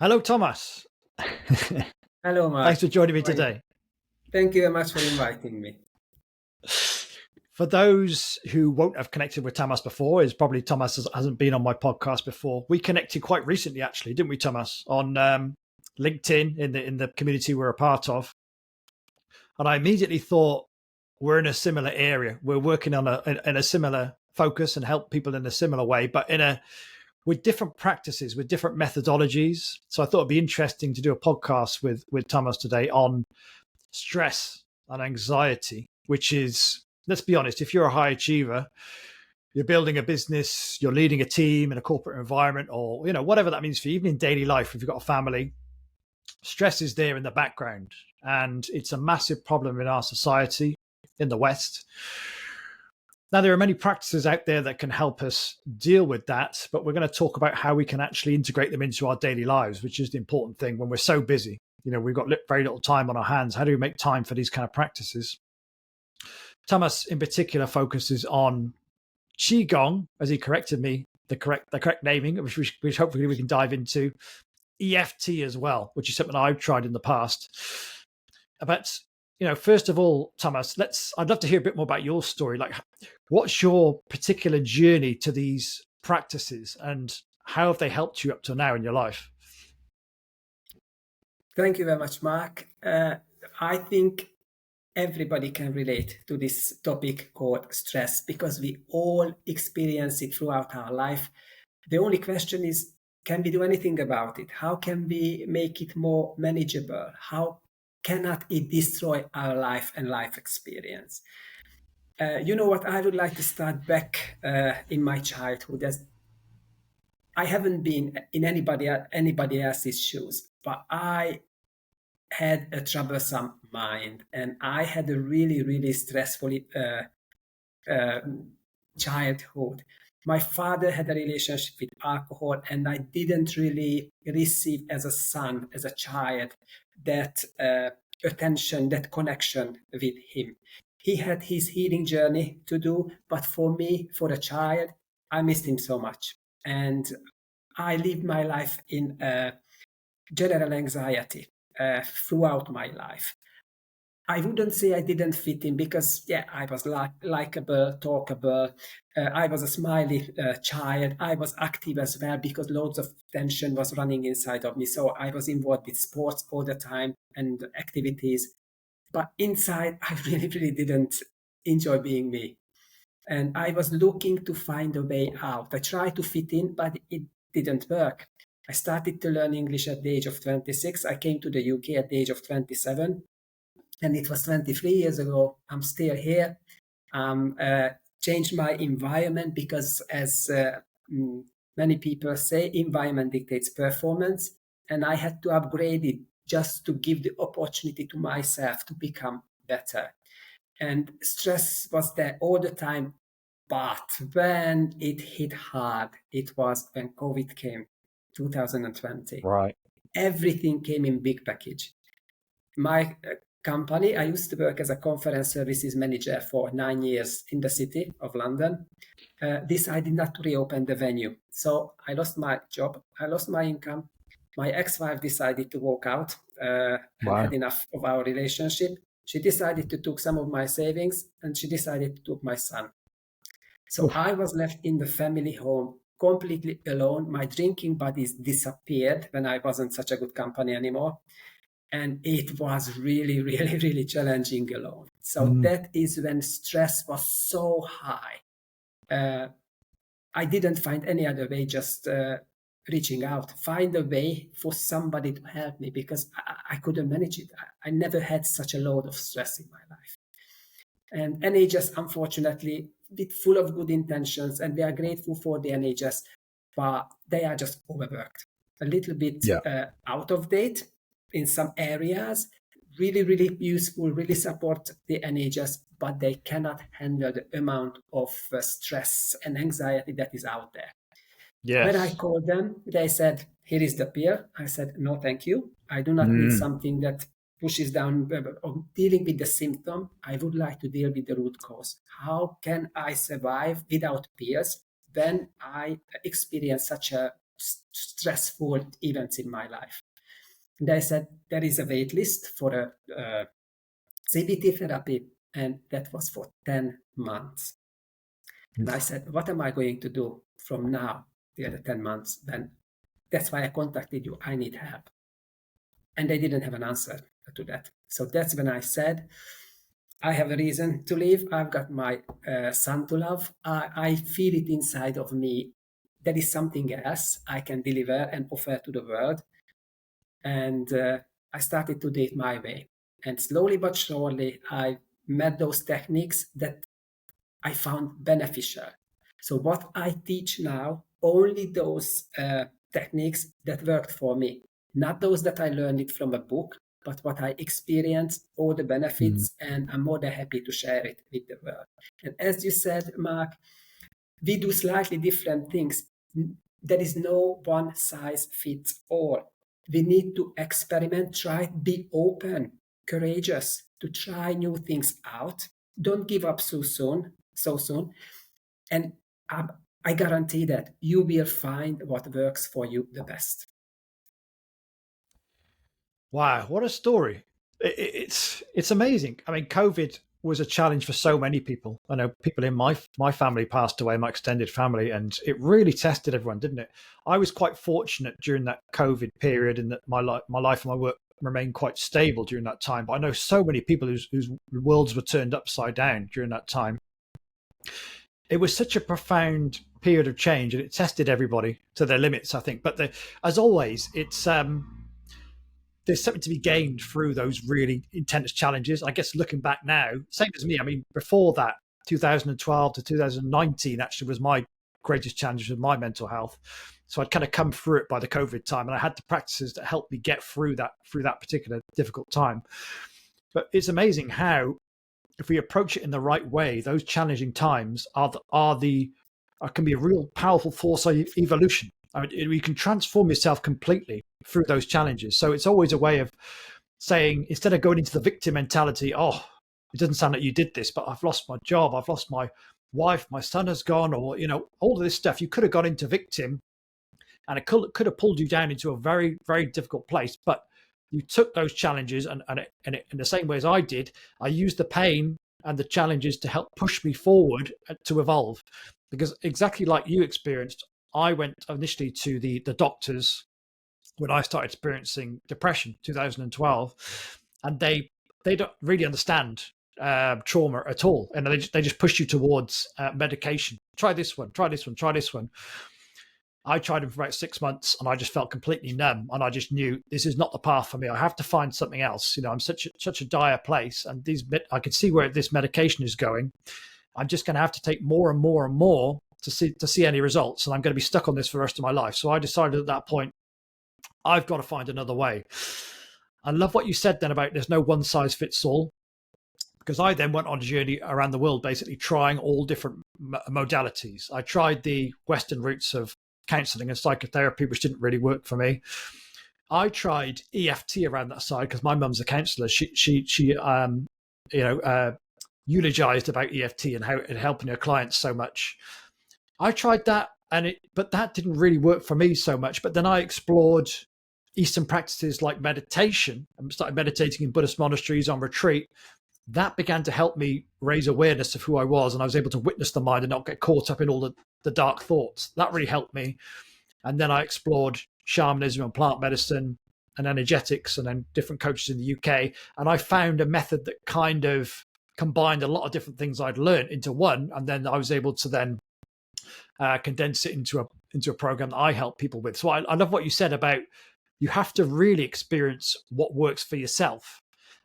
Hello, Thomas. Hello, Thanks Mark. for joining me How are you? today. Thank you very much for inviting me. For those who won't have connected with Tamas before, is probably Thomas hasn't been on my podcast before. We connected quite recently, actually, didn't we, Thomas? On LinkedIn in the community we're a part of, and I immediately thought we're in a similar area. We're working on a similar focus and help people in a similar way, but with different practices, with different methodologies. So I thought it'd be interesting to do a podcast with Thomas today on stress and anxiety, which is, let's be honest, if you're a high achiever, you're building a business, you're leading a team in a corporate environment, or whatever that means for you, even in daily life, if you've got a family, stress is there in the background, and it's a massive problem in our society in the West. Now, there are many practices out there that can help us deal with that, but we're going to talk about how we can actually integrate them into our daily lives, which is the important thing when we're so busy. We've got very little time on our hands. How do we make time for these kind of practices? Tamas, in particular, focuses on qigong, as he corrected me, the correct naming, which hopefully we can dive into. EFT as well, which is something I've tried in the past. But first of all, Tamas, I'd love to hear a bit more about your story. Like, what's your particular journey to these practices, and how have they helped you up to now in your life? Thank you very much, Mark. I think everybody can relate to this topic called stress because we all experience it throughout our life. The only question is, can we do anything about it? How can we make it more manageable? How cannot it destroy our life and life experience? You know what? I would like to start back in my childhood. As I haven't been in anybody else's shoes, but I had a troublesome mind, and I had a really stressful childhood. My father had a relationship with alcohol, and I didn't really receive as a son, as a child, that attention, that connection with him. He had his healing journey to do, but for me, for a child, I missed him so much. And I lived my life in general anxiety throughout my life. I wouldn't say I didn't fit in because, yeah, I was likable, talkable. I was a smiley child. I was active as well because loads of tension was running inside of me. So I was involved with sports all the time and activities. But inside, I really didn't enjoy being me. And I was looking to find a way out. I tried to fit in, but it didn't work. I started to learn English at the age of 26. I came to the UK at the age of 27. And it was 23 years ago. I'm still here. Changed my environment because, as many people say, environment dictates performance. And I had to upgrade it just to give the opportunity to myself to become better. And stress was there all the time. But when it hit hard, it was when COVID came, 2020. Right. Everything came in big package. My company, I used to work as a conference services manager for 9 years in the city of London, decided not to reopen the venue. So I lost my job, I lost my income. My ex-wife decided to walk out and had enough of our relationship. She decided to take some of my savings, and she decided to take my son. So I was left in the family home completely alone. My drinking buddies disappeared when I wasn't such a good company anymore. And it was really challenging alone. So that is when stress was so high. I didn't find any other way, just reaching out, find a way for somebody to help me because I couldn't manage it. I never had such a load of stress in my life. And NHS, unfortunately, full of good intentions, and we are grateful for the NHS, but they are just overworked, a little bit out of date in some areas, really useful, really support the NHS, but they cannot handle the amount of stress and anxiety that is out there. Yes. When I called them, they said, here is the pill. I said, no, thank you. I do not need something that pushes down or dealing with the symptom. I would like to deal with the root cause. How can I survive without pills when I experience such a stressful events in my life. And I said, there is a wait list for a CBT therapy, and that was for 10 months. And I said, what am I going to do from now till the 10 months? Then that's why I contacted you. I need help. And they didn't have an answer to that. So that's when I said, I have a reason to live. I've got my son to love. I feel it inside of me. There is something else I can deliver and offer to the world. And I started to do it my way. And slowly but surely, I met those techniques that I found beneficial. So what I teach now, only those techniques that worked for me, not those that I learned it from a book, but what I experienced, all the benefits, and I'm more than happy to share it with the world. And as you said, Mark, we do slightly different things. There is no one size fits all. We need to experiment, try, be open, courageous to try new things out. Don't give up so soon. And I guarantee that you will find what works for you the best. Wow, what a story! It's amazing. I mean, COVID was a challenge for so many people. I know people in my family passed away, my extended family, and it really tested everyone, didn't it? I was quite fortunate during that COVID period, in that my life and my work remained quite stable during that time. But I know so many people whose worlds were turned upside down during that time. It was such a profound period of change, and it tested everybody to their limits, I think. But as always, it's there's something to be gained through those really intense challenges. I guess looking back now, same as me. I mean, before that, 2012 to 2019 actually was my greatest challenge with my mental health. So I'd kind of come through it by the COVID time, and I had the practices that helped me get through that particular difficult time. But it's amazing how, if we approach it in the right way, those challenging times can be a real powerful force of evolution. I mean, you can transform yourself completely through those challenges. So it's always a way of saying, instead of going into the victim mentality, oh, it doesn't sound like you did this, but I've lost my job, I've lost my wife, my son has gone, or all of this stuff. You could have gone into victim, and it could have pulled you down into a very, very difficult place. But you took those challenges, and in the same way as I did, I used the pain and the challenges to help push me forward to evolve. Because exactly like you experienced, I went initially to the doctors when I started experiencing depression, 2012, and they don't really understand trauma at all, and they just push you towards medication. Try this one, try this one, try this one. I tried them for about 6 months, and I just felt completely numb, and I just knew this is not the path for me. I have to find something else. I'm such a dire place, and I can see where this medication is going. I'm just going to have to take more and more and more to see any results, and I'm going to be stuck on this for the rest of my life. So I decided at that point, I've got to find another way. I love what you said then about there's no one size fits all, because I then went on a journey around the world, basically trying all different modalities. I tried the Western routes of counseling and psychotherapy, which didn't really work for me. I tried EFT around that side because my mum's a counselor. She eulogized about EFT and how it helping her clients so much. I tried that, but that didn't really work for me so much. But then I explored Eastern practices like meditation and started meditating in Buddhist monasteries on retreat. That began to help me raise awareness of who I was, and I was able to witness the mind and not get caught up in all the dark thoughts. That really helped me. And then I explored shamanism and plant medicine and energetics, and then different coaches in the UK. And I found a method that kind of combined a lot of different things I'd learned into one. And then I was able to then condense it into a program that I help people with. So I love what you said about, you have to really experience what works for yourself.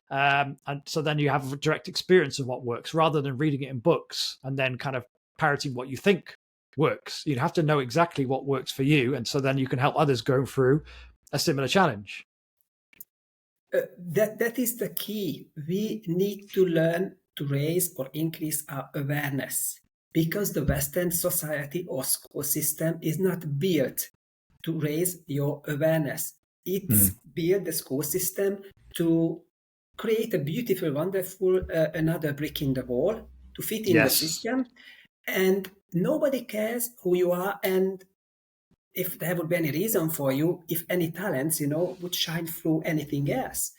And so then you have a direct experience of what works, rather than reading it in books and then kind of parroting what you think works. You have to know exactly what works for you. And so then you can help others go through a similar challenge. That is the key. We need to learn to raise or increase our awareness, because the Western society or school system is not built to raise your awareness. It's built, the school system, to create a beautiful, wonderful, another brick in the wall to fit in the system. And nobody cares who you are. And if there would be any reason for you, if any talents, would shine through anything else.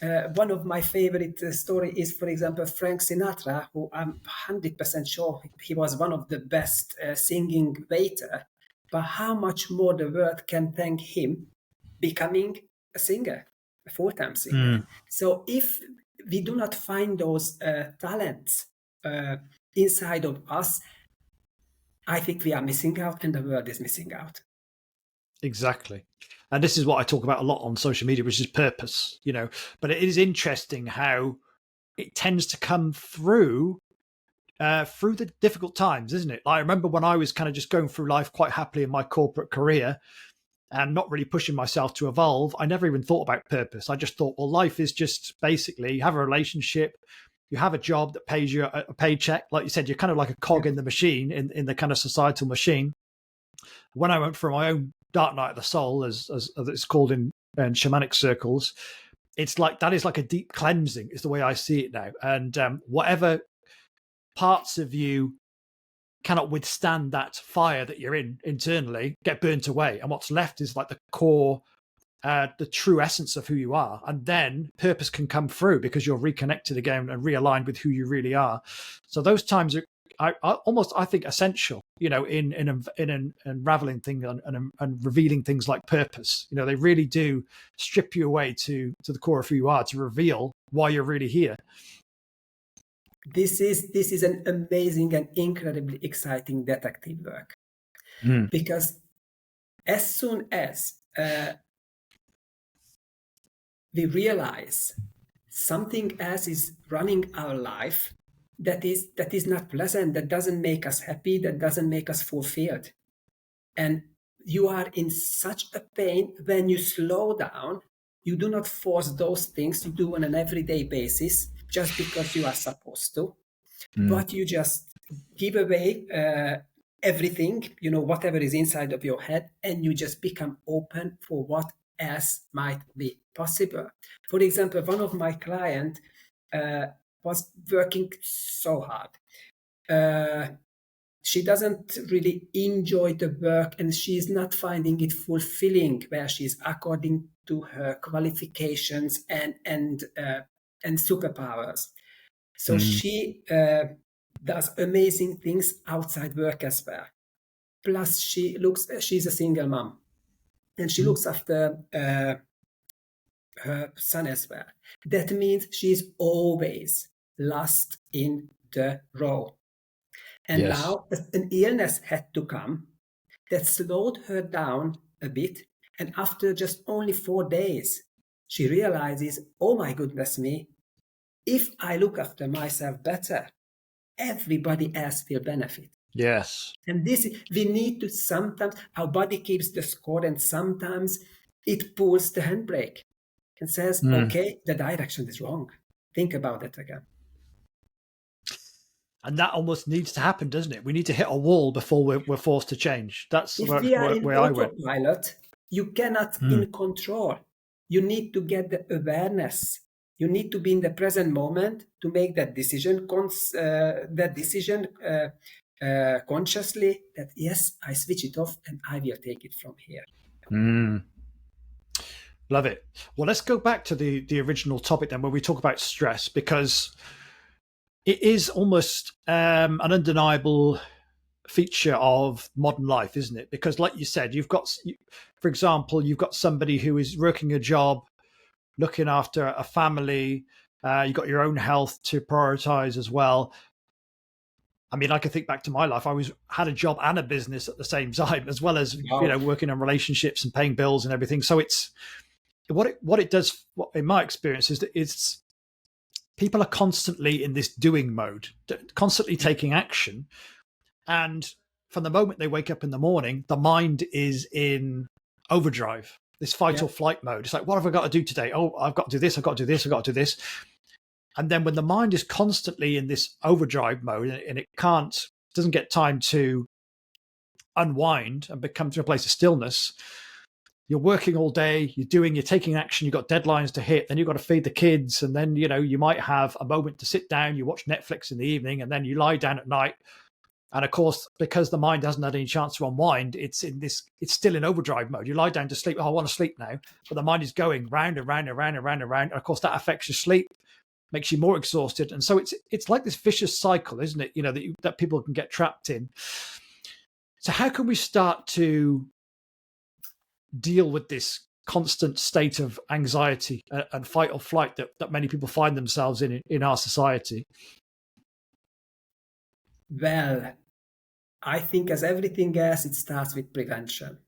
One of my favorite story is, for example, Frank Sinatra, who I'm 100% sure he was one of the best singing waiter. But how much more the world can thank him becoming a singer, a full-time singer. So if we do not find those talents inside of us, I think we are missing out, and the world is missing out. Exactly. And this is what I talk about a lot on social media, which is purpose, but it is interesting how it tends to come through the difficult times, isn't it? I remember when I was kind of just going through life quite happily in my corporate career and not really pushing myself to evolve. I never even thought about purpose. I just thought, well, life is just basically you have a relationship, you have a job that pays you a paycheck. Like you said, you're kind of like a cog in the machine, in the kind of societal machine. When I went through my own dark night of the soul, as it's called in shamanic circles, it's like that is like a deep cleansing is the way I see it now. And whatever parts of you cannot withstand that fire that you're in internally get burnt away, and what's left is like the core, the true essence of who you are, and then purpose can come through because you're reconnected again and realigned with who you really are. So those times are I think essential, in unraveling things and revealing things like purpose. They really do strip you away to the core of who you are, to reveal why you're really here. This is an amazing and incredibly exciting detective work, because as soon as we realize something else is running our life that is not pleasant, that doesn't make us happy, that doesn't make us fulfilled, and you are in such a pain, when you slow down, you do not force those things you do on an everyday basis just because you are supposed to, but you just give away everything, whatever is inside of your head, and you just become open for what else might be possible. For example, one of my clients was working so hard. She doesn't really enjoy the work, and she's not finding it fulfilling where she's according to her qualifications and superpowers. So she does amazing things outside work as well. Plus, she's a single mom, and she looks after her son as well. That means she's always last in the row. And now an illness had to come that slowed her down a bit. And after just only 4 days, she realizes, oh my goodness me, if I look after myself better, everybody else will benefit. Yes. And we need to, sometimes our body keeps the score, and sometimes it pulls the handbrake and says, okay, the direction is wrong. Think about it again. And that almost needs to happen, doesn't it? We need to hit a wall before we're forced to change. That's if we are in where I went. Autopilot, you cannot in control. You need to get the awareness. You need to be in the present moment to make that decision. Consciously, that yes, I switch it off and I will take it from here. Love it. Well, let's go back to the original topic then, where we talk about stress, because it is almost an undeniable feature of modern life, isn't it? Because like you said, for example, you've got somebody who is working a job, looking after a family, you've got your own health to prioritize as well. I mean, I can think back to my life. I had a job and a business at the same time, as well as working on relationships and paying bills and everything. So it's what it does. In my experience, is that it's people are constantly in this doing mode, constantly taking action, and from the moment they wake up in the morning, the mind is in overdrive, this fight or flight mode. It's like, what have I got to do today? Oh, I've got to do this. I've got to do this. I've got to do this. And then when the mind is constantly in this overdrive mode and it doesn't get time to unwind and come to a place of stillness, you're working all day, you're taking action, you've got deadlines to hit, then you've got to feed the kids. And then, you might have a moment to sit down, you watch Netflix in the evening, and then you lie down at night And of course, because the mind hasn't had any chance to unwind, it's still in overdrive mode. You lie down to sleep. Oh, I want to sleep now. But the mind is going round and round and round and round and round. And of course, that affects your sleep, makes you more exhausted. And so it's like this vicious cycle, isn't it? That people can get trapped in. So how can we start to deal with this constant state of anxiety and fight or flight that many people find themselves in our society? Well, I think as everything else, it starts with prevention.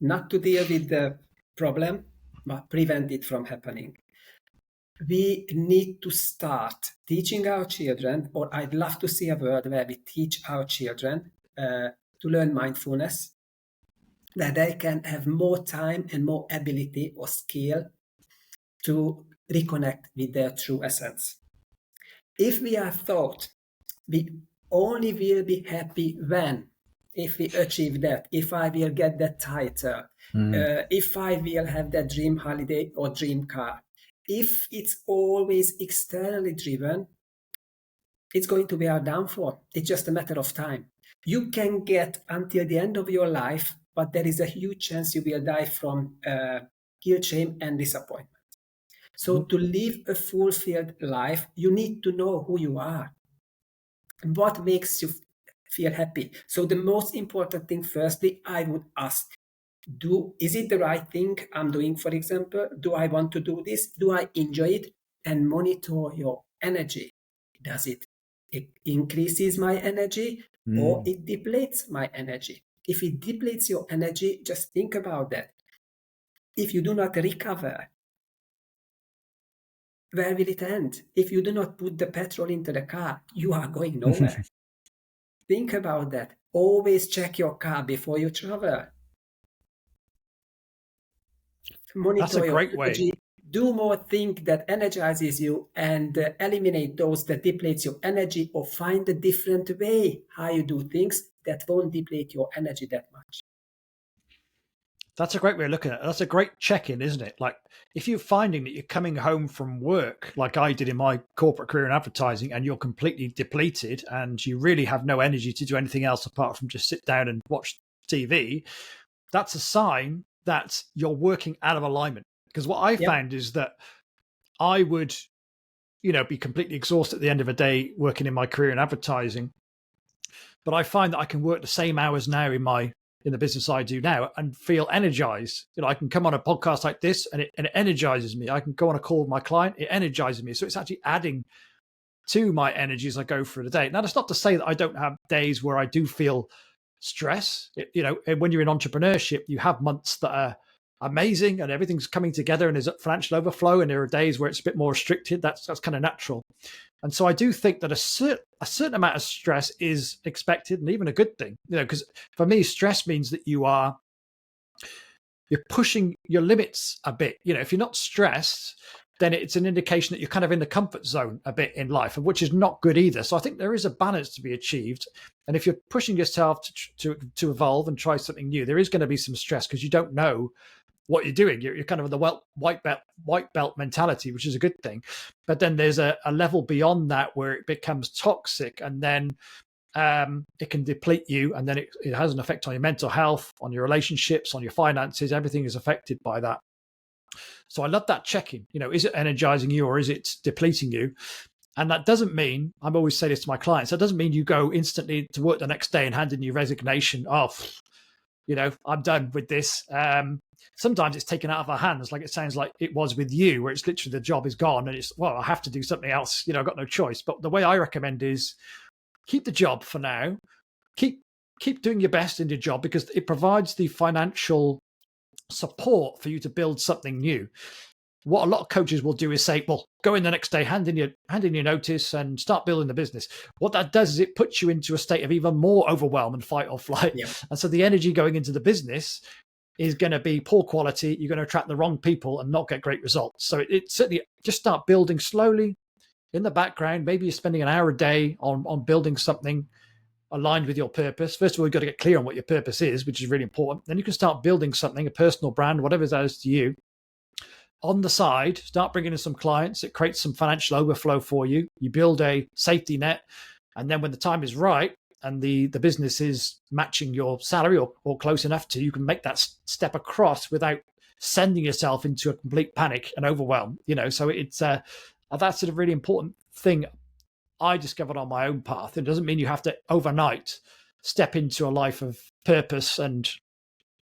Not to deal with the problem, but prevent it from happening. We need to start teaching our children, or I'd love to see a world where we teach our children to learn mindfulness, that they can have more time and more ability or skill to reconnect with their true essence. If we are taught we only will be happy if we achieve that, if I will get that title, if I will have that dream holiday or dream car. If it's always externally driven, it's going to be our downfall. It's just a matter of time. You can get until the end of your life, but there is a huge chance you will die from guilt, shame, and disappointment. So to live a fulfilled life, you need to know who you are. What makes you feel happy? So the most important thing, firstly, I would ask, is it the right thing I'm doing, for example? Do I want to do this? Do I enjoy it? And monitor your energy. Does it increases my energy or it depletes my energy? If it depletes your energy, just think about that. If you do not recover, where will it end? If you do not put the petrol into the car, you are going nowhere. Think about that. Always check your car before you travel. Monitor That's a great your energy. way. Do more things that energizes you and eliminate those that deplete your energy, or find a different way how you do things that won't deplete your energy that much. That's a great way of looking at it. That's a great check-in, isn't it? Like if you're finding that you're coming home from work, like I did in my corporate career in advertising, and you're completely depleted and you really have no energy to do anything else apart from just sit down and watch TV, that's a sign that you're working out of alignment. Because what I found is that I would, be completely exhausted at the end of a day working in my career in advertising. But I find that I can work the same hours now in the business I do now and feel energized. I can come on a podcast like this and it energizes me. I can go on a call with my client, it energizes me. So it's actually adding to my energy as I go through the day. Now, that's not to say that I don't have days where I do feel stress. When you're in entrepreneurship, you have months that are amazing and everything's coming together and there's financial overflow, and there are days where it's a bit more restricted. That's kind of natural. And so I do think that a certain amount of stress is expected, and even a good thing, because for me, stress means that you're pushing your limits a bit. If you're not stressed, then it's an indication that you're kind of in the comfort zone a bit in life, which is not good either. So I think there is a balance to be achieved. And if you're pushing yourself to evolve and try something new, there is going to be some stress because you don't know what you're doing. You're kind of in the white belt mentality, which is a good thing. But then there's a level beyond that where it becomes toxic, and then it can deplete you, and then it has an effect on your mental health, on your relationships, on your finances. Everything is affected by that. So I love that check-in. Is it energizing you or is it depleting you? And that doesn't mean, I'm always say this to my clients, that doesn't mean you go instantly to work the next day and hand in your resignation. I'm done with this. Sometimes it's taken out of our hands, like it sounds like it was with you, where it's literally the job is gone and it's, I have to do something else. I've got no choice. But the way I recommend is keep the job for now. Keep doing your best in your job because it provides the financial support for you to build something new. What a lot of coaches will do is say, well, go in the next day, hand in your notice and start building the business. What that does is it puts you into a state of even more overwhelm and fight or flight. Yeah. And so the energy going into the business is going to be poor quality. You're going to attract the wrong people and not get great results. So it certainly just start building slowly in the background. Maybe you're spending an hour a day on building something aligned with your purpose. First of all, you've got to get clear on what your purpose is, which is really important. Then you can start building something, a personal brand, whatever that is to you. On the side, start bringing in some clients. It creates some financial overflow for you. You build a safety net. And then when the time is right, and the business is matching your salary or close enough to, you can make that step across without sending yourself into a complete panic and overwhelm. So it's that's a really important thing I discovered on my own path. It doesn't mean you have to overnight step into a life of purpose and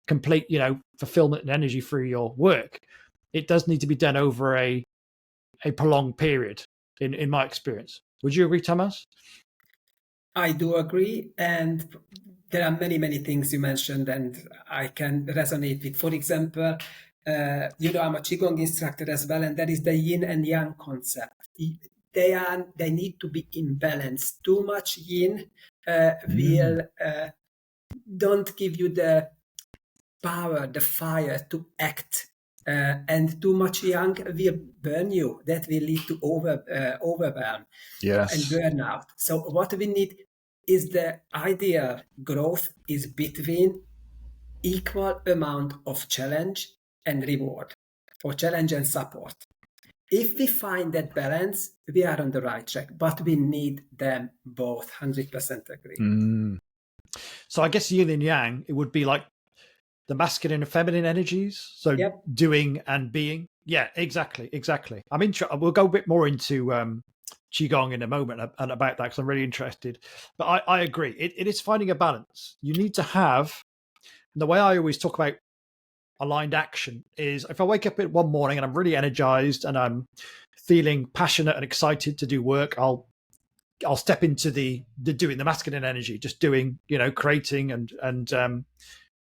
complete, fulfillment and energy through your work. It does need to be done over a prolonged period, in my experience. Would you agree, Tamas? I do agree. And there are many, many things you mentioned, and I can resonate with. For example, I'm a qigong instructor as well, and that is the yin and yang concept. They need to be in balance. Too much yin will don't give you the power, the fire to act. And too much yang will burn you. That will lead to overwhelm and burnout. So what we need is the ideal growth is between equal amount of challenge and reward, or challenge and support. If we find that balance, we are on the right track, but we need them both. 100% agree. So I guess yin and yang, it would be like the masculine and feminine energies. So doing and being. Yeah, exactly. We'll go a bit more into qigong in a moment and about that, because I'm really interested. But I agree. It is finding a balance. You need to have, the way I always talk about aligned action is, if I wake up one morning and I'm really energized and I'm feeling passionate and excited to do work, I'll step into the doing, the masculine energy, just doing, creating and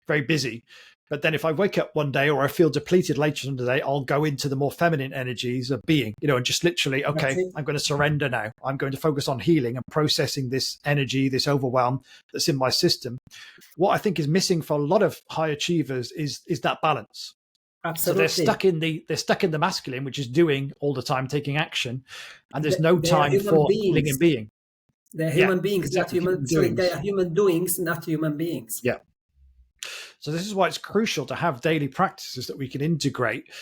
very busy. But then if I wake up one day or I feel depleted later in the day, I'll go into the more feminine energies of being, and just literally, okay, I'm going to surrender now. I'm going to focus on healing and processing this energy, this overwhelm that's in my system. What I think is missing for a lot of high achievers is that balance. Absolutely. So they're stuck in the masculine, which is doing all the time, taking action, and there's no time for healing and being. They're human beings, not human. Sorry, they are human doings, not human beings. Yeah. So this is why it's crucial to have daily practices that we can integrate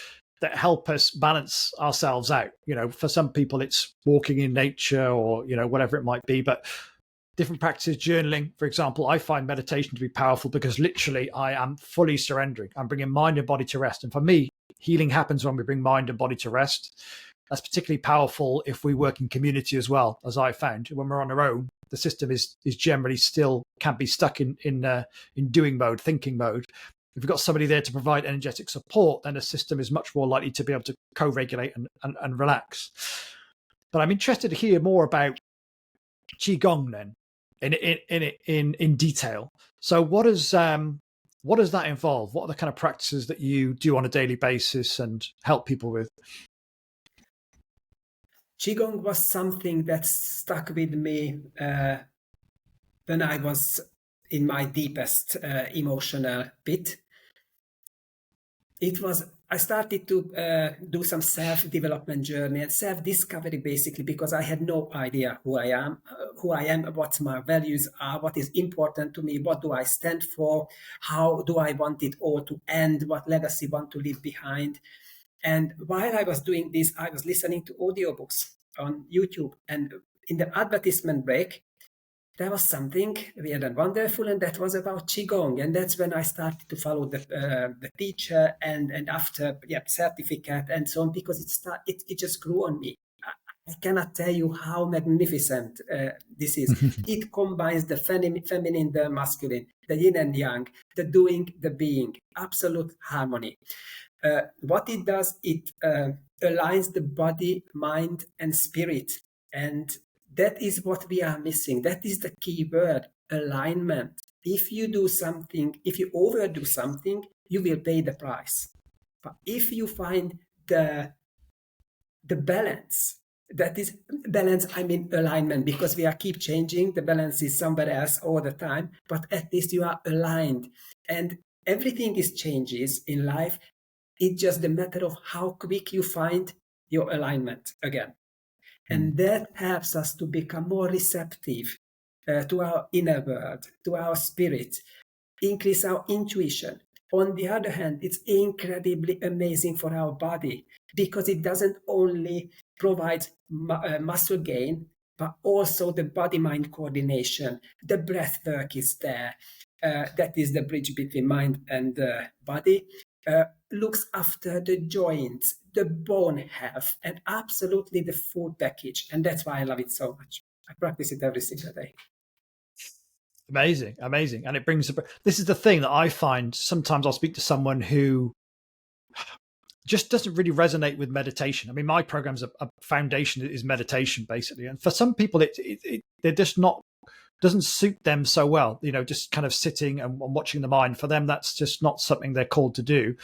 that help us balance ourselves out. For some people it's walking in nature or, whatever it might be, but different practices, journaling, for example, I find meditation to be powerful because literally I am fully surrendering. I'm bringing mind and body to rest. And for me, healing happens when we bring mind and body to rest. That's particularly powerful if we work in community as well, as I found. When we're on our own, the system is generally still can be stuck in doing mode, thinking mode. If we've got somebody there to provide energetic support, then the system is much more likely to be able to co-regulate and relax. But I'm interested to hear more about qigong then, in detail. So what does that involve? What are the kind of practices that you do on a daily basis and help people with? Qigong was something that stuck with me when I was in my deepest emotional pit. I started to do some self-development journey and self-discovery, basically, because I had no idea who I am, what my values are, what is important to me, what do I stand for, how do I want it all to end, what legacy I want to leave behind. And while I was doing this, I was listening to audiobooks on YouTube. And in the advertisement break, there was something weird and wonderful, and that was about qigong. And that's when I started to follow the teacher and after certificate and so on, because it just grew on me. I cannot tell you how magnificent this is. It combines the feminine, the masculine, the yin and yang, the doing, the being, absolute harmony. What it does, it aligns the body, mind, and spirit. And that is what we are missing. That is the key word, alignment. If you do something, if you overdo something, you will pay the price. But if you find the balance, that is balance, I mean alignment, because we are keep changing. The balance is somewhere else all the time, but at least you are aligned. And everything is changes in life. It's just a matter of how quick you find your alignment again. And that helps us to become more receptive to our inner world, to our spirit, increase our intuition. On the other hand, it's incredibly amazing for our body because it doesn't only provide muscle gain, but also the body-mind coordination. The breath work is there. That is the bridge between mind and body. Looks after the joints, the bone health, and absolutely the full package. And that's why I love it so much. I practice it every single day. Amazing, amazing. And it brings, this is the thing that I find sometimes I'll speak to someone who just doesn't really resonate with meditation. I mean, my program's a foundation is meditation basically. And for some people, they're just not, doesn't suit them so well, you know, just kind of sitting and watching the mind. For them, that's just not something they're called to do.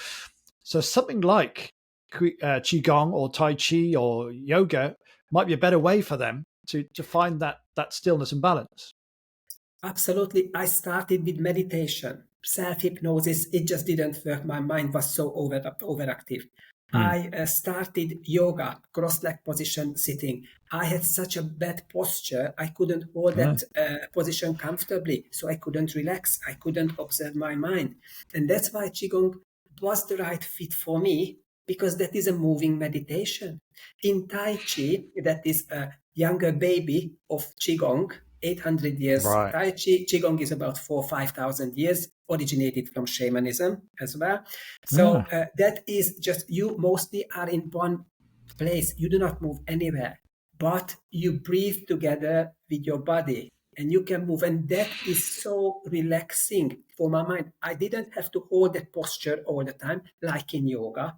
So something like qigong or tai chi or yoga might be a better way for them to find that stillness and balance. Absolutely. I started with meditation, self-hypnosis. It just didn't work. My mind was so overactive. I started yoga, cross-leg position sitting. I had such a bad posture. I couldn't hold that position comfortably. So I couldn't relax. I couldn't observe my mind. And that's why Qigong was the right fit for me, because that is a moving meditation. In Tai Chi, that is a younger baby of Qigong, 800 years. Right. Tai Chi, Qigong is about 4,000 or 5,000 years, originated from shamanism as well. So that is just, you mostly are in one place. You do not move anywhere, but you breathe together with your body and you can move. And that is so relaxing for my mind. I didn't have to hold that posture all the time, like in yoga,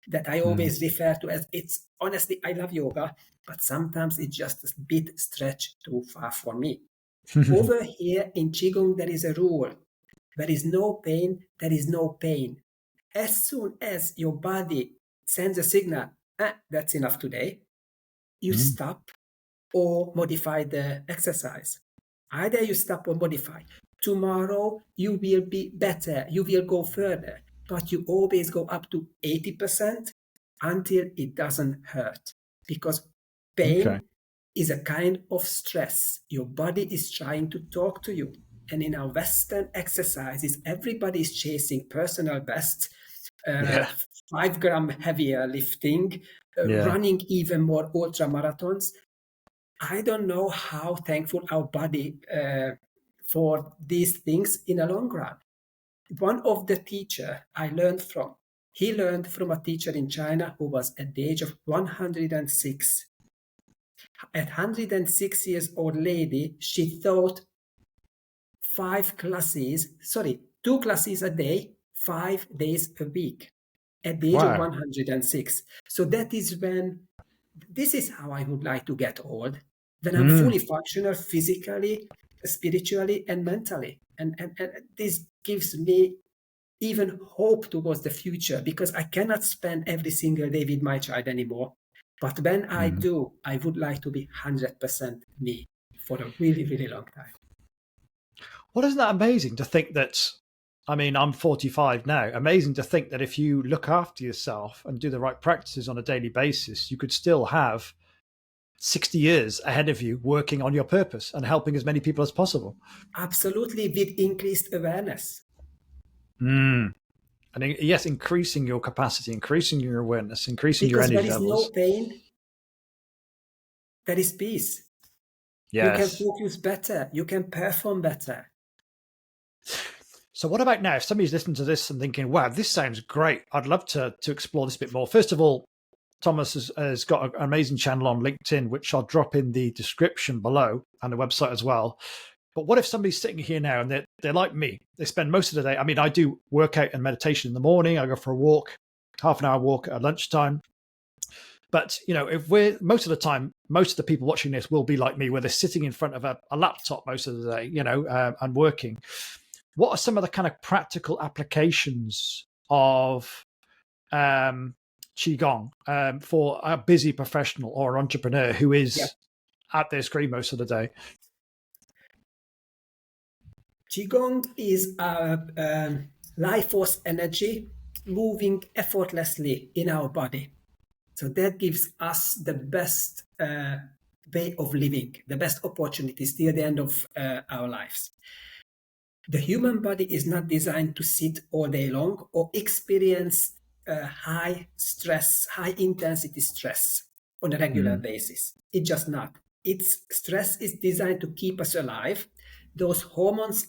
that I always refer to as, it's honestly, I love yoga, but sometimes it's just a bit stretched too far for me. Over here in Qigong, there is a rule. There is no pain, there is no pain. As soon as your body sends a signal, that's enough today, you stop or modify the exercise. Either you stop or modify. Tomorrow you will be better, you will go further, but you always go up to 80% until it doesn't hurt. Because pain is a kind of stress. Your body is trying to talk to you. And in our Western exercises, everybody is chasing personal best, 5 gram heavier lifting, running even more ultra marathons. I don't know how thankful our body for these things in the long run. One of the teachers I learned from, he learned from a teacher in China who was at the age of 106. At 106 years old lady, she taught 2 classes a day, 5 days a week at the age of 106. So that is when, this is how I would like to get old, when I'm fully functional physically, spiritually, and mentally. And this gives me even hope towards the future, because I cannot spend every single day with my child anymore. But when I do, I would like to be 100% me for a really, really long time. Well, isn't that amazing to think that, I mean, I'm 45 now. Amazing to think that if you look after yourself and do the right practices on a daily basis, you could still have 60 years ahead of you working on your purpose and helping as many people as possible. Absolutely, with increased awareness. And yes, increasing your capacity, increasing your awareness, increasing your energy levels. Because there is no pain, there is peace. Yes. You can focus better, you can perform better. So what about now? If somebody's listening to this and thinking, wow, this sounds great, I'd love to explore this a bit more. First of all, Tamas has got an amazing channel on LinkedIn, which I'll drop in the description below, and the website as well. But what if somebody's sitting here now and they're like me? They spend most of the day, I mean, I do workout and meditation in the morning. I go for a walk, half an hour walk at lunchtime. But, you know, if most of the time, most of the people watching this will be like me, where they're sitting in front of a laptop most of the day, you know, and working. What are some of the kind of practical applications of qigong for a busy professional or entrepreneur who is at their screen most of the day? Qigong is a life force energy moving effortlessly in our body. So that gives us the best way of living, the best opportunities till the end of our lives. The human body is not designed to sit all day long or experience high stress, high intensity stress on a regular basis. It's just not. It's stress is designed to keep us alive. Those hormones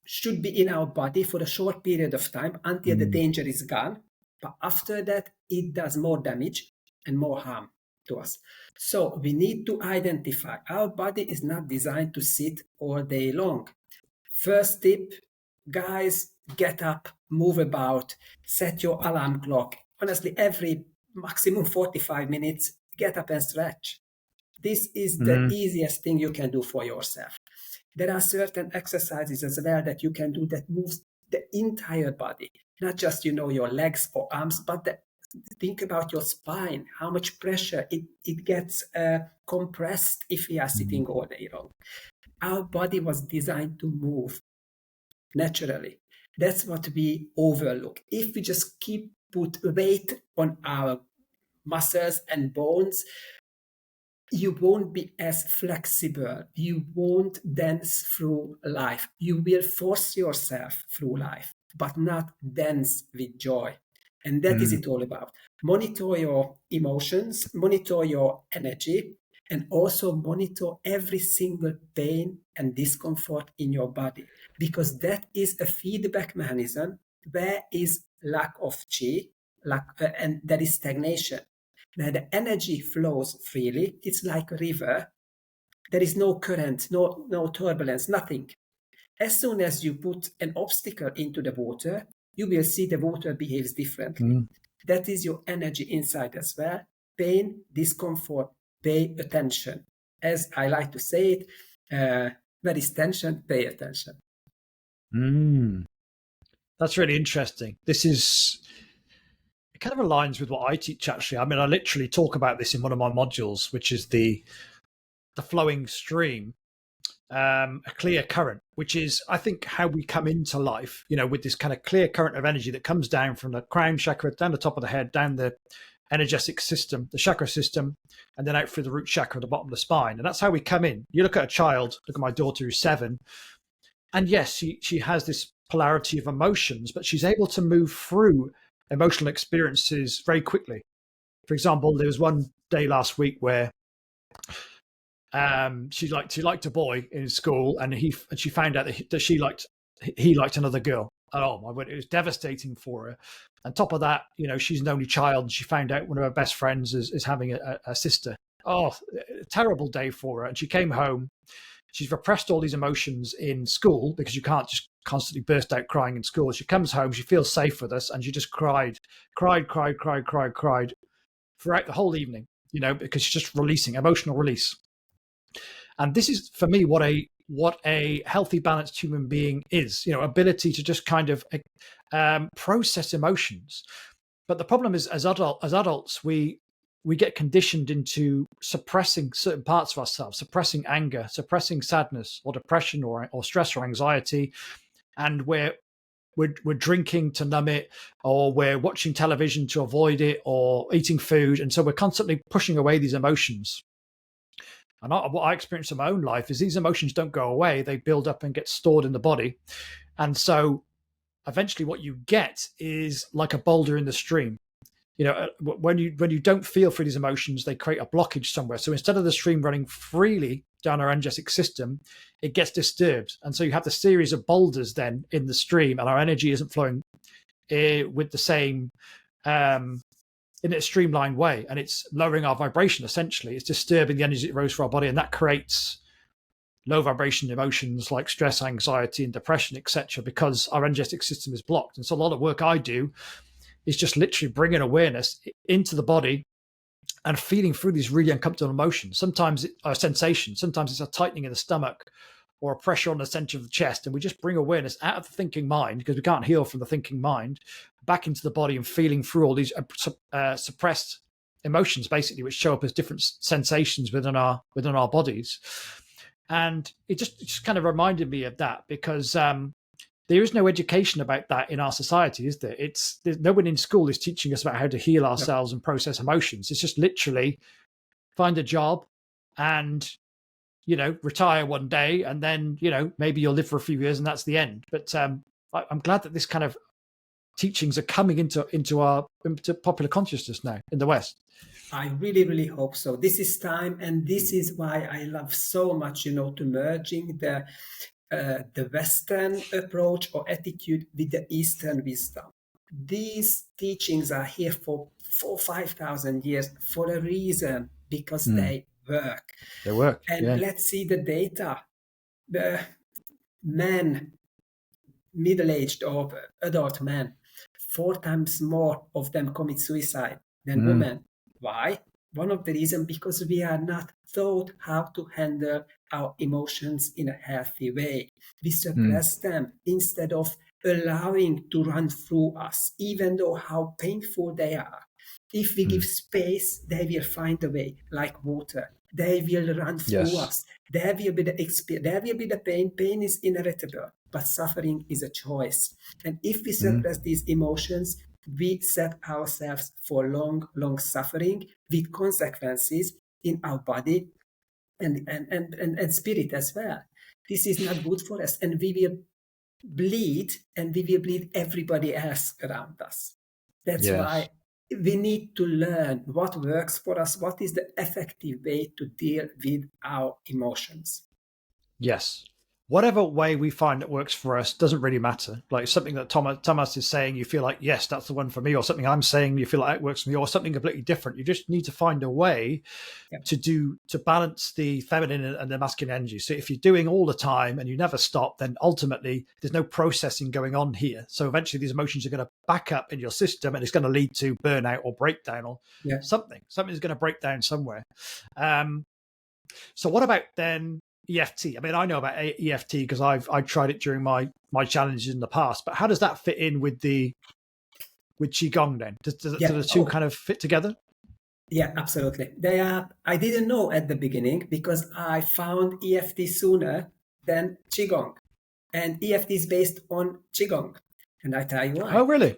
should be in our body for a short period of time until the danger is gone. But after that, it does more damage and more harm to us. So we need to identify our body is not designed to sit all day long. First tip, guys, get up, move about, set your alarm clock. Honestly, every maximum 45 minutes, get up and stretch. This is the easiest thing you can do for yourself. There are certain exercises as well that you can do that moves the entire body, not just, your legs or arms, but think about your spine, how much pressure it gets compressed if we are sitting all day long. Our body was designed to move naturally. That's what we overlook. If we just put weight on our muscles and bones, you won't be as flexible. You won't dance through life. You will force yourself through life, but not dance with joy. And that is it all about. Monitor your emotions, monitor your energy, and also monitor every single pain and discomfort in your body, because that is a feedback mechanism. Where is lack of chi, and there is stagnation. Where the energy flows freely, it's like a river. There is no current, no turbulence, nothing. As soon as you put an obstacle into the water, you will see the water behaves differently. That is your energy inside as well. Pain, discomfort, pay attention. As I like to say it, where is tension, pay attention. That's really interesting. It kind of aligns with what I teach, actually. I mean, I literally talk about this in one of my modules, which is the flowing stream, a clear current, which is, I think, how we come into life, with this kind of clear current of energy that comes down from the crown chakra, down the top of the head, down the energetic system, the chakra system, and then out through the root chakra at the bottom of the spine. And that's how we come in. You look at a child, look at my daughter who's 7, and yes, she has this polarity of emotions, but she's able to move through emotional experiences very quickly. For example, there was one day last week where she liked a boy in school, and she found out that he liked another girl. Oh my word, it was devastating for her. On top of that, she's an only child, and she found out one of her best friends is having a sister. Oh, a terrible day for her. And she came home. She's repressed all these emotions in school because you can't just constantly burst out crying in school. She comes home, she feels safe with us, and she just cried throughout the whole evening, because she's just releasing, emotional release. And this is, for me, what a healthy, balanced human being is, ability to just kind of process emotions. But the problem is, as adults, we get conditioned into suppressing certain parts of ourselves, suppressing anger, suppressing sadness or depression or stress or anxiety. And we're drinking to numb it, or we're watching television to avoid it, or eating food. And so we're constantly pushing away these emotions. And what I experience in my own life is these emotions don't go away. They build up and get stored in the body. And so eventually what you get is like a boulder in the stream. When you don't feel through these emotions, they create a blockage somewhere. So instead of the stream running freely down our energetic system, it gets disturbed. And so you have the series of boulders then in the stream, and our energy isn't flowing with the same, in a streamlined way. And it's lowering our vibration, essentially. It's disturbing the energy that rose through our body. And that creates low vibration emotions like stress, anxiety, and depression, etc., because our energetic system is blocked. And so a lot of work I do is just literally bringing awareness into the body and feeling through these really uncomfortable emotions. Sometimes it's a sensation, sometimes it's a tightening in the stomach or a pressure on the center of the chest. And we just bring awareness out of the thinking mind, because we can't heal from the thinking mind, back into the body and feeling through all these suppressed emotions, basically, which show up as different sensations within our bodies. And it just kind of reminded me of that, because there is no education about that in our society, is there? There's no one in school is teaching us about how to heal ourselves and process emotions. It's just literally find a job and, retire one day, and then, maybe you'll live for a few years and that's the end. But I'm glad that this kind of teachings are coming into popular consciousness now in the West. I really, really hope so. This is time, and this is why I love so much, to merging the Western approach or attitude with the Eastern wisdom. These teachings are here for 5,000 years for a reason, because they work. They work. And let's see the data. The men, middle-aged or adult men, 4 times more of them commit suicide than women. Why? One of the reasons, because we are not taught how to handle our emotions in a healthy way. We suppress them instead of allowing to run through us, even though how painful they are. If we give space, they will find a way, like water. They will run through us. There will be the experience. There will be the pain. Pain is inevitable, but suffering is a choice. And if we suppress these emotions, we set ourselves for long, long suffering with consequences in our body and spirit as well. This is not good for us, and we will bleed, and we will bleed everybody else around us. That's why we need to learn what works for us, what is the effective way to deal with our emotions. Yes. Whatever way we find that works for us doesn't really matter. Like something that Tamas is saying, you feel like, yes, that's the one for me, or something I'm saying, you feel like it works for me, or something completely different. You just need to find a way to balance the feminine and the masculine energy. So if you're doing all the time and you never stop, then ultimately there's no processing going on here. So eventually these emotions are going to back up in your system, and it's going to lead to burnout or breakdown or something's going to break down somewhere. So what about then EFT? I mean, I know about EFT because I've tried it during my challenges in the past, but how does that fit in with qigong then? Do the two kind of fit together? Yeah, absolutely. They are. I didn't know at the beginning, because I found EFT sooner than qigong, and EFT is based on qigong, and I tell you why. Oh, really?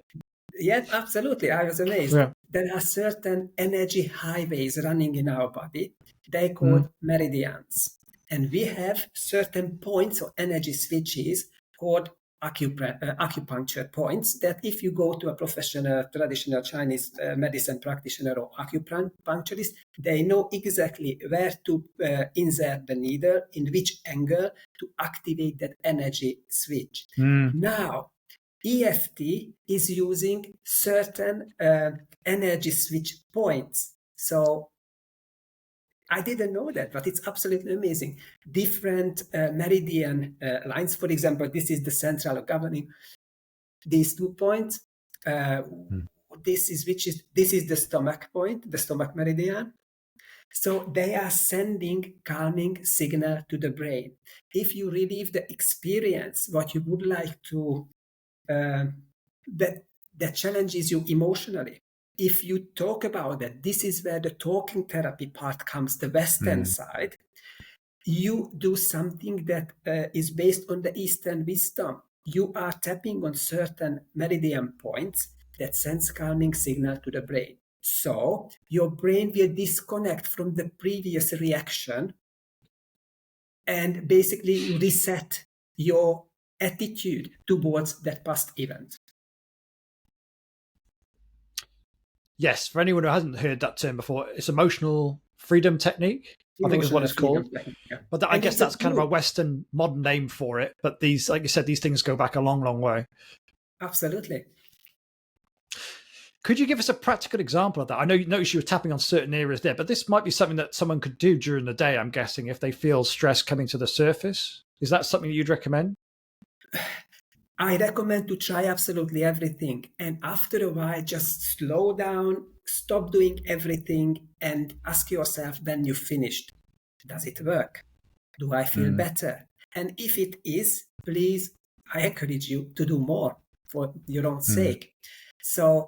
Yeah, absolutely. I was amazed. Yeah. There are certain energy highways running in our body. They called meridians. And we have certain points or energy switches called acupuncture points, that if you go to a professional traditional Chinese medicine practitioner or acupuncturist, they know exactly where to insert the needle, in which angle to activate that energy switch. Now, EFT is using certain energy switch points. So I didn't know that, but it's absolutely amazing. Different meridian lines. For example, this is the central governing these 2 points. This is the stomach point, the stomach meridian. So they are sending calming signal to the brain. If you relive the experience, what you would like to, that challenges you emotionally, if you talk about that, this is where the talking therapy part comes, the Western side. You do something that is based on the Eastern wisdom. You are tapping on certain meridian points that sends calming signal to the brain. So your brain will disconnect from the previous reaction and basically reset your attitude towards that past event. Yes, for anyone who hasn't heard that term before, it's emotional freedom technique, I think is what it's called. But I guess that's kind of a Western modern name for it. But these, like you said, these things go back a long, long way. Absolutely. Could you give us a practical example of that? I know you noticed you were tapping on certain areas there, but this might be something that someone could do during the day, I'm guessing, if they feel stress coming to the surface. Is that something you'd recommend? I recommend to try absolutely everything. And after a while, just slow down, stop doing everything, and ask yourself when you finished, does it work? Do I feel better? And if it is, please, I encourage you to do more for your own sake. So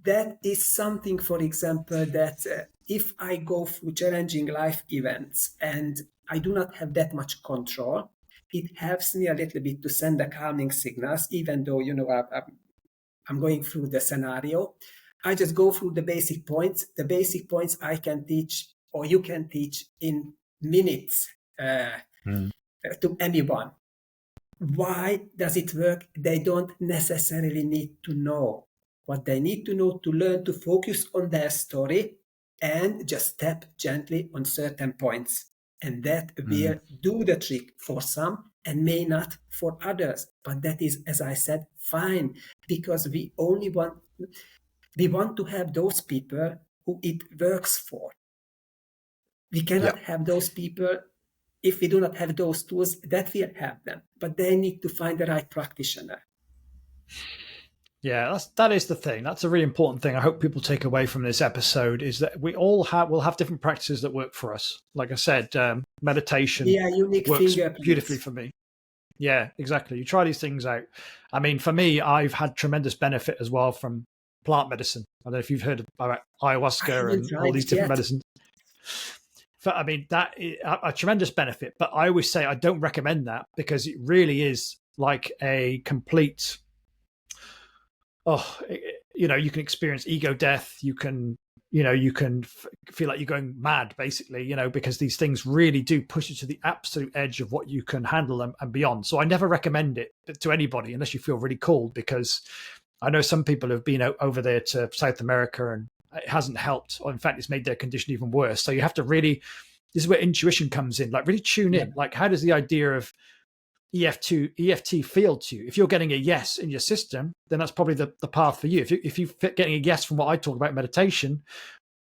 that is something, for example, that if I go through challenging life events and I do not have that much control, it helps me a little bit to send the calming signals, even though, I'm going through the scenario. I just go through the basic points. The basic points I can teach, or you can teach in minutes to anyone. Why does it work? They don't necessarily need to know. What they need to know to learn to focus on their story and just tap gently on certain points. And that will do the trick for some and may not for others. But that is, as I said, fine, because we want to have those people who it works for. We cannot have those people if we do not have those tools that will help them, but they need to find the right practitioner. Yeah, that is the thing. That's a really important thing. I hope people take away from this episode is that we all will have different practices that work for us. Like I said, meditation unique works fingerprints. beautifully for me. Yeah, exactly. You try these things out. I mean, for me, I've had tremendous benefit as well from plant medicine. I don't know if you've heard about ayahuasca and all these different medicines. I mean, that is a tremendous benefit, but I always say I don't recommend that because it really is like a complete, you can experience ego death. You can feel like you're going mad, basically, because these things really do push you to the absolute edge of what you can handle and beyond. So I never recommend it to anybody unless you feel really cold, because I know some people have been over there to South America and it hasn't helped. Or in fact, it's made their condition even worse. So you have to really, this is where intuition comes in, like really tune in. Like, how does the idea of EFT feel to you? If you're getting a yes in your system, then that's probably the path for you. If you're getting a yes from what I talk about meditation,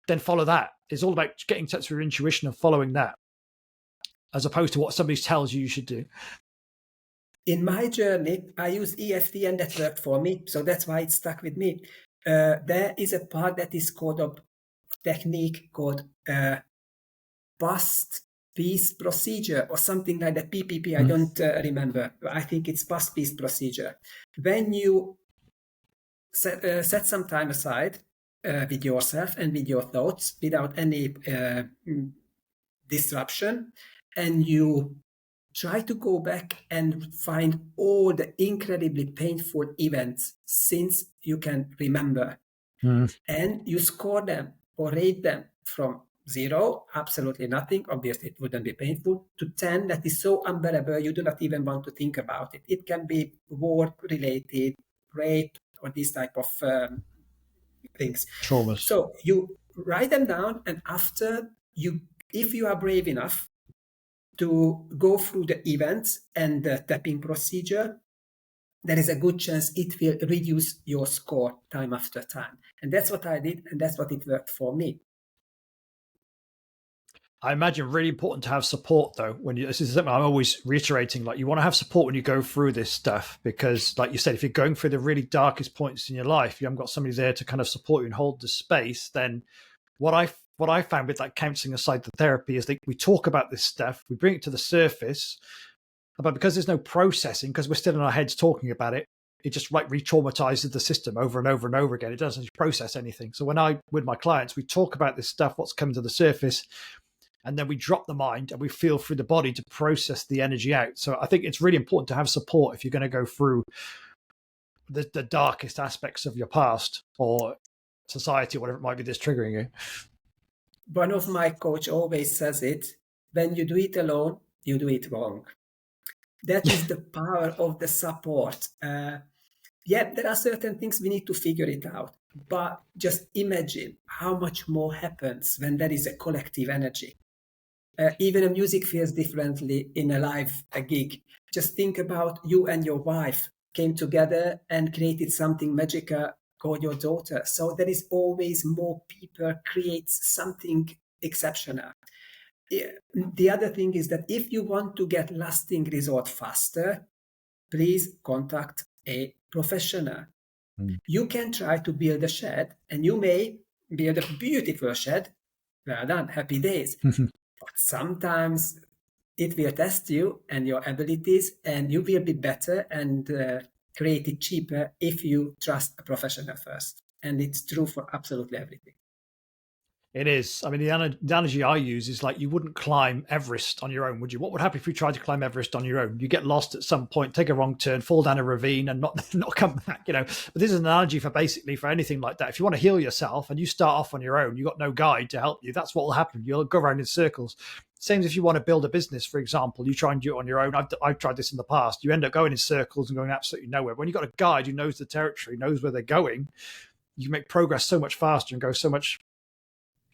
then follow that. It's all about getting in touch with your intuition and following that, as opposed to what somebody tells you should do. In my journey, I use EFT and that worked for me. So that's why it stuck with me. There is a part that is called a technique called past peace procedure or something like that. PPP, I don't remember. I think it's past peace procedure. When you set some time aside with yourself and with your thoughts without any disruption, and you try to go back and find all the incredibly painful events since you can remember. And you score them or rate them from 0, absolutely nothing, obviously it wouldn't be painful, to 10, that is so unbearable you do not even want to think about it. It can be war-related, rape, or this type of things. Traumas. So you write them down, and after if you are brave enough to go through the events and the tapping procedure, there is a good chance it will reduce your score time after time. And that's what I did, and that's what it worked for me. I imagine really important to have support, though. This is something I'm always reiterating, like you want to have support when you go through this stuff, because like you said, if you're going through the really darkest points in your life, you haven't got somebody there to kind of support you and hold the space. Then what I found with like counseling aside the therapy is that we talk about this stuff, we bring it to the surface, but because there's no processing, because we're still in our heads talking about it, it just like re-traumatizes the system over and over and over again. It doesn't process anything. So with my clients, we talk about this stuff, what's coming to the surface, and then we drop the mind and we feel through the body to process the energy out. So I think it's really important to have support if you're going to go through the darkest aspects of your past or society, or whatever it might be that's triggering you. One of my coach always says it, when you do it alone, you do it wrong. That is the power of the support. There are certain things we need to figure it out, but just imagine how much more happens when there is a collective energy. Even a music feels differently in a live gig. Just think about you and your wife came together and created something magical called your daughter. So there is always more people creates something exceptional. The other thing is that if you want to get lasting result faster, please contact a professional. You can try to build a shed, and you may build a beautiful shed. Well done, happy days. But sometimes it will test you and your abilities, and you will be better and create it cheaper if you trust a professional first. And it's true for absolutely everything. It is. I mean, the analogy I use is like you wouldn't climb Everest on your own, would you? What would happen if you tried to climb Everest on your own? You get lost at some point, take a wrong turn, fall down a ravine, and not not come back. But this is an analogy for basically for anything like that. If you want to heal yourself and you start off on your own, you've got no guide to help you. That's what will happen. You'll go around in circles. Same as if you want to build a business, for example, you try and do it on your own. I've tried this in the past. You end up going in circles and going absolutely nowhere. When you've got a guide who knows the territory, knows where they're going, you make progress so much faster and go so much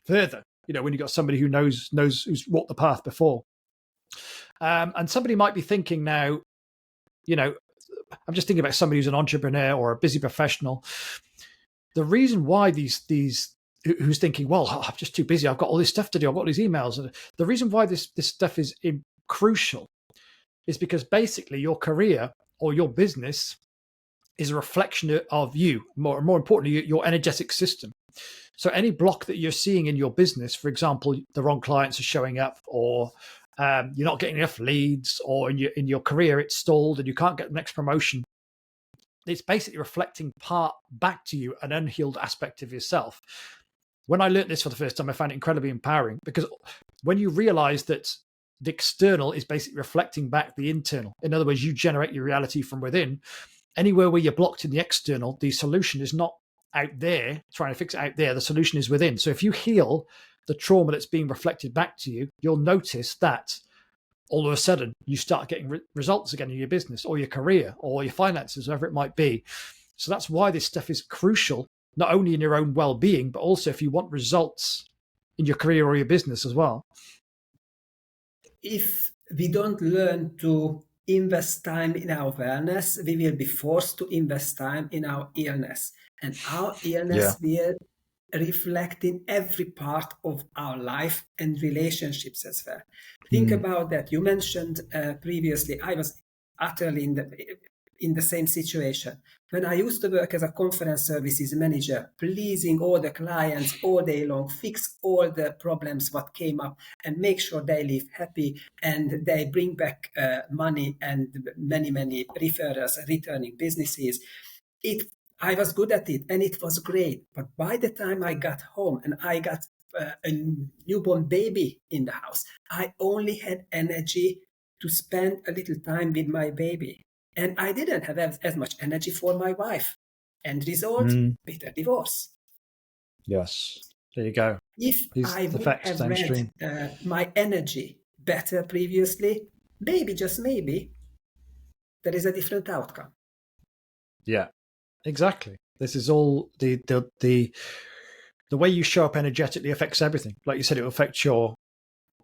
further. When you've got somebody who knows who's walked the path before. And somebody might be thinking now, I'm just thinking about somebody who's an entrepreneur or a busy professional. The reason why these who's thinking, well, I'm just too busy. I've got all this stuff to do. I've got all these emails. And the reason why this stuff is crucial is because basically your career or your business is a reflection of you, more importantly, your energetic system. So any block that you're seeing in your business, for example, the wrong clients are showing up, or you're not getting enough leads, or in your career it's stalled and you can't get the next promotion, it's basically reflecting part back to you, an unhealed aspect of yourself. When I learned this for the first time, I found it incredibly empowering, because when you realize that the external is basically reflecting back the internal, in other words, you generate your reality from within. Anywhere where you're blocked in the external, the solution is not out there, trying to fix it out there. The solution is within. So if you heal the trauma that's being reflected back to you, you'll notice that all of a sudden you start getting results again in your business or your career or your finances, whatever it might be. So that's why this stuff is crucial, not only in your own well-being, but also if you want results in your career or your business as well. If we don't learn to invest time in our wellness, we will be forced to invest time in our illness. And our illness will reflect in every part of our life and relationships as well. Think about that. You mentioned previously, I was utterly in the same situation. When I used to work as a conference services manager, pleasing all the clients all day long, fix all the problems what came up and make sure they live happy and they bring back money and many referrals, returning businesses. I was good at it and it was great. But by the time I got home and I got a newborn baby in the house, I only had energy to spend a little time with my baby. And I didn't have as much energy for my wife. End result, bitter divorce. Yes, there you go. If I would have read my energy better previously, maybe, just maybe, there is a different outcome. Yeah, exactly. This is all the way you show up energetically affects everything. Like you said, it will affect your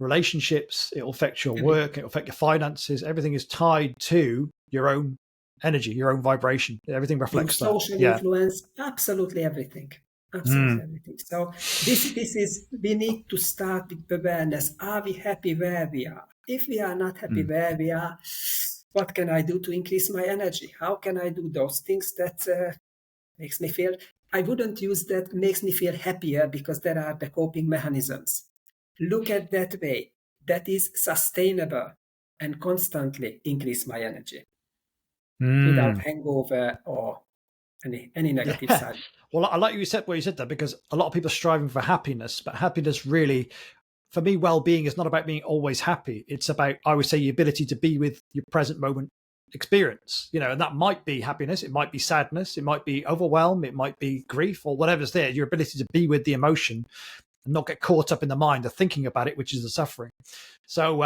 relationships, it will affect your work, it will affect your finances. Everything is tied to your own energy, your own vibration. Everything reflects your social influence, absolutely everything. Absolutely everything. So this is, we need to start with awareness. Are we happy where we are? If we are not happy where we are, what can I do to increase my energy? How can I do those things that makes me feel, I wouldn't use that makes me feel happier, because there are the coping mechanisms. Look at that way. That is sustainable and constantly increase my energy without hangover or any negative side. Well, I like what you said that, because a lot of people are striving for happiness, but happiness really, for me, well-being is not about being always happy. It's about, I would say, the ability to be with your present moment experience, and that might be happiness, it might be sadness, it might be overwhelm, it might be grief, or whatever's there. Your ability to be with the emotion and not get caught up in the mind of thinking about it, which is the suffering. So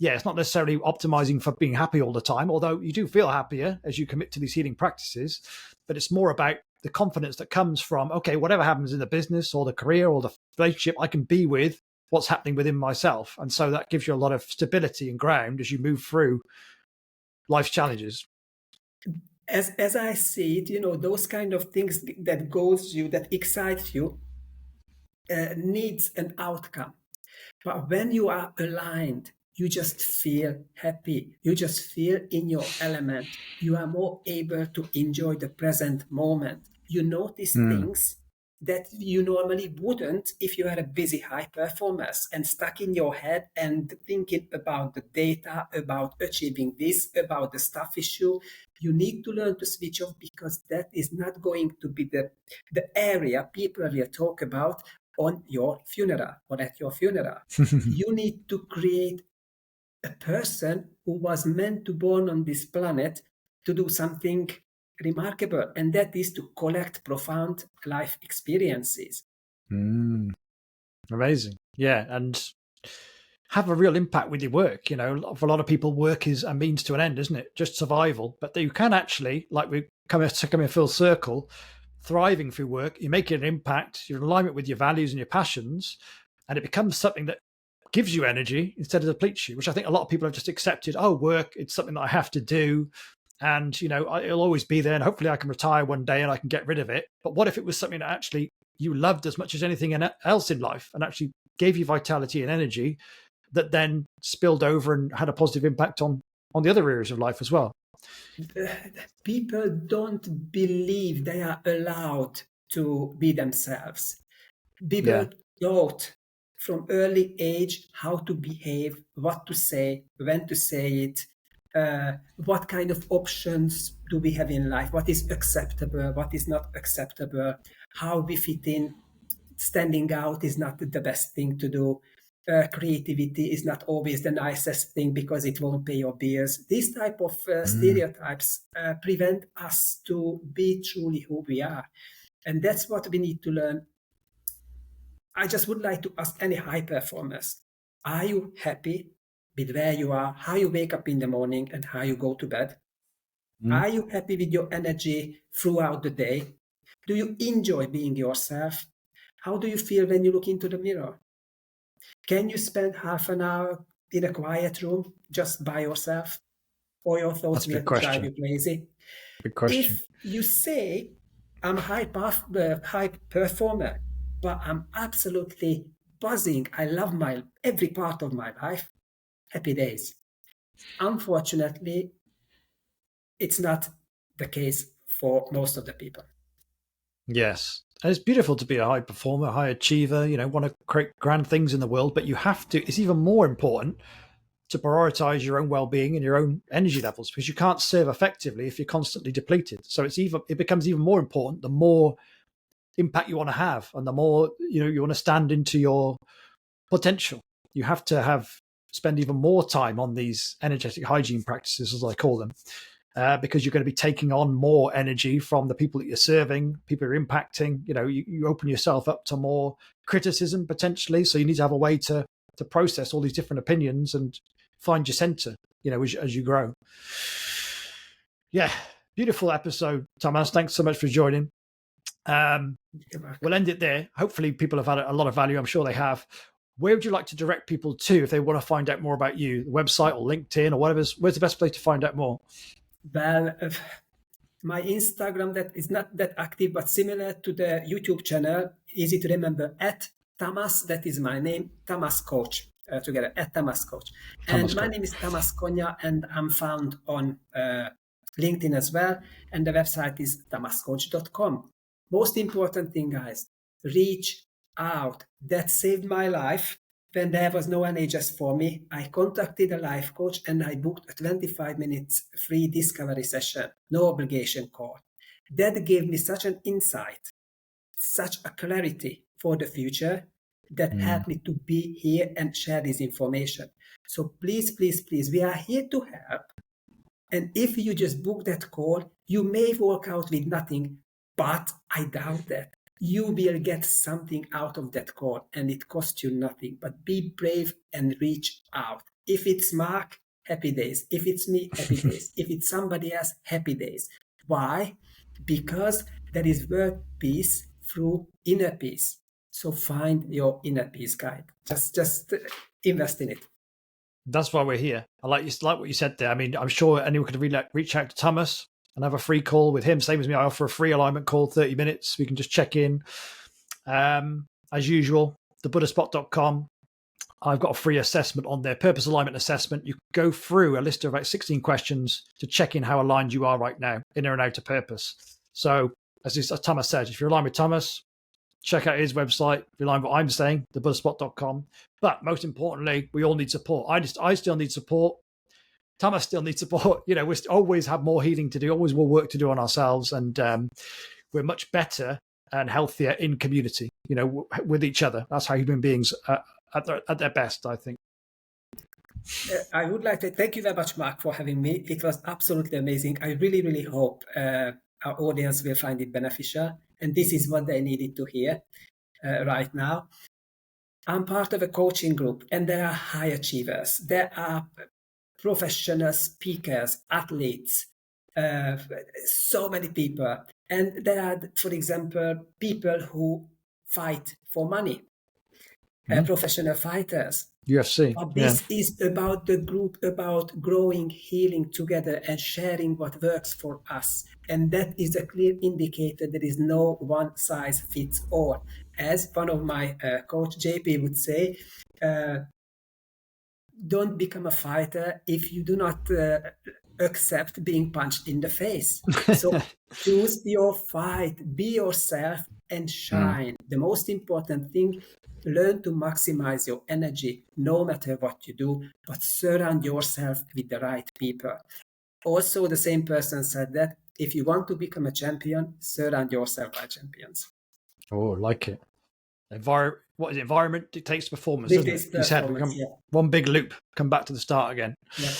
it's not necessarily optimizing for being happy all the time, although you do feel happier as you commit to these healing practices. But it's more about the confidence that comes from, okay, whatever happens in the business or the career or the relationship, I can be with what's happening within myself. And so that gives you a lot of stability and ground as you move through life's challenges. As I see it, those kind of things that excite you, needs an outcome. But when you are aligned, you just feel happy. You just feel in your element. You are more able to enjoy the present moment. You notice things that you normally wouldn't if you are a busy high performer and stuck in your head and thinking about the data, about achieving this, about the stuff issue. You need to learn to switch off, because that is not going to be the area people will talk about on your funeral or at your funeral. You need to create a person who was meant to born on this planet to do something remarkable, and that is to collect profound life experiences. Amazing. Yeah. And have a real impact with your work. You know, for a lot of people, work is a means to an end, isn't it? Just survival. But you can actually, like we come in full circle, thriving through work, you're making an impact, you're in alignment with your values and your passions, and it becomes something that gives you energy instead of depletes you, which I think a lot of people have just accepted. Oh, work, it's something that I have to do. And, you know, it'll always be there. And hopefully I can retire one day and I can get rid of it. But what if it was something that actually you loved as much as anything else in life and actually gave you vitality and energy that then spilled over and had a positive impact on the other areas of life as well? People don't believe they are allowed to be themselves. People taught from early age how to behave, what to say, when to say it, what kind of options do we have in life, what is acceptable, what is not acceptable, how we fit in. Standing out is not the best thing to do. Creativity is not always the nicest thing because it won't pay your bills. These type of stereotypes prevent us to be truly who we are. And that's what we need to learn. I just would like to ask any high performers, are you happy with where you are, how you wake up in the morning and how you go to bed? Are you happy with your energy throughout the day? Do you enjoy being yourself? How do you feel when you look into the mirror? Can you spend half an hour in a quiet room just by yourself? Or your thoughts will drive you crazy? Good question. If you say, I'm a high performer, but I'm absolutely buzzing, I love every part of my life, happy days. Unfortunately, it's not the case for most of the people. Yes. And it's beautiful to be a high performer, high achiever, you know, want to create grand things in the world, but you have to, it's even more important to prioritize your own well-being and your own energy levels, because you can't serve effectively if you're constantly depleted. So it becomes even more important the more impact you want to have and the more, you know, you want to stand into your potential. You have to spend even more time on these energetic hygiene practices, as I call them. Because you're going to be taking on more energy from the people that you're serving, people you're impacting. You know, you open yourself up to more criticism potentially. So you need to have a way to process all these different opinions and find your center, you know, as you grow. Yeah, beautiful episode, Tamas. Thanks so much for joining. We'll end it there. Hopefully people have had a lot of value. I'm sure they have. Where would you like to direct people to if they want to find out more about you? The website or LinkedIn or whatever? Where's the best place to find out more? Well, my Instagram, that is not that active, but similar to the YouTube channel, easy to remember, at Tamas, that is my name, Tamas Coach, together, at Tamas Coach. And my name is Tamas Konya, and I'm found on LinkedIn as well, and the website is tamascoach.com. Most important thing, guys, reach out. That saved my life. When there was no NHS for me, I contacted a life coach and I booked a 25 minutes free discovery session, no obligation call. That gave me such an insight, such a clarity for the future that helped me to be here and share this information. So please, please, please, we are here to help. And if you just book that call, you may walk out with nothing, but I doubt that. You will get something out of that call and it costs you nothing. But be brave and reach out. If it's Mark, happy days. If it's me, happy days. If it's somebody else, happy days. Why? Because there is world peace through inner peace. So find your inner peace, guys. Just invest in it. That's why we're here. I like what you said there. I mean, I'm sure anyone could reach out to Tamas and have a free call with him. Same as me, I offer a free alignment call, 30 minutes. We can just check in. As usual, thebuddhaspot.com. I've got a free assessment on there, purpose alignment assessment. You go through a list of about 16 questions to check in how aligned you are right now, inner and outer purpose. So as Tamas said, if you're aligned with Tamas, check out his website. If you're aligned with what I'm saying, thebuddhaspot.com. But most importantly, we all need support. I still need support. Tamas still needs support. You know, we always have more healing to do, always more work to do on ourselves. And we're much better and healthier in community, with each other. That's how human beings are at their best, I think. I would like to thank you very much, Mark, for having me. It was absolutely amazing. I really, really hope our audience will find it beneficial. And this is what they needed to hear right now. I'm part of a coaching group, and there are high achievers. There are professional speakers, athletes, so many people. And there are, for example, people who fight for money, professional fighters. UFC. But this is about the group, about growing, healing together and sharing what works for us. And that is a clear indicator there is no one size fits all. As one of my coach, JP, would say, don't become a fighter if you do not accept being punched in the face. So choose your fight, be yourself and shine. The most important thing, learn to maximize your energy no matter what you do, but surround yourself with the right people. Also, the same person said that if you want to become a champion, surround yourself by champions. Oh, like it. What is it? Environment dictates performance, Dictates doesn't it? You said we come one big loop, come back to the start again. Yeah.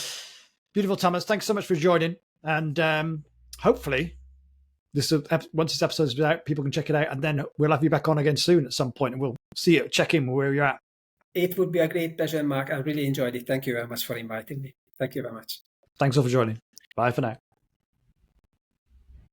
Beautiful, Tamas. Thanks so much for joining. And hopefully, once this episode is out, people can check it out, and then we'll have you back on again soon at some point, and we'll see it, check in where you're at. It would be a great pleasure, Mark. I really enjoyed it. Thank you very much for inviting me. Thank you very much. Thanks all for joining. Bye for now.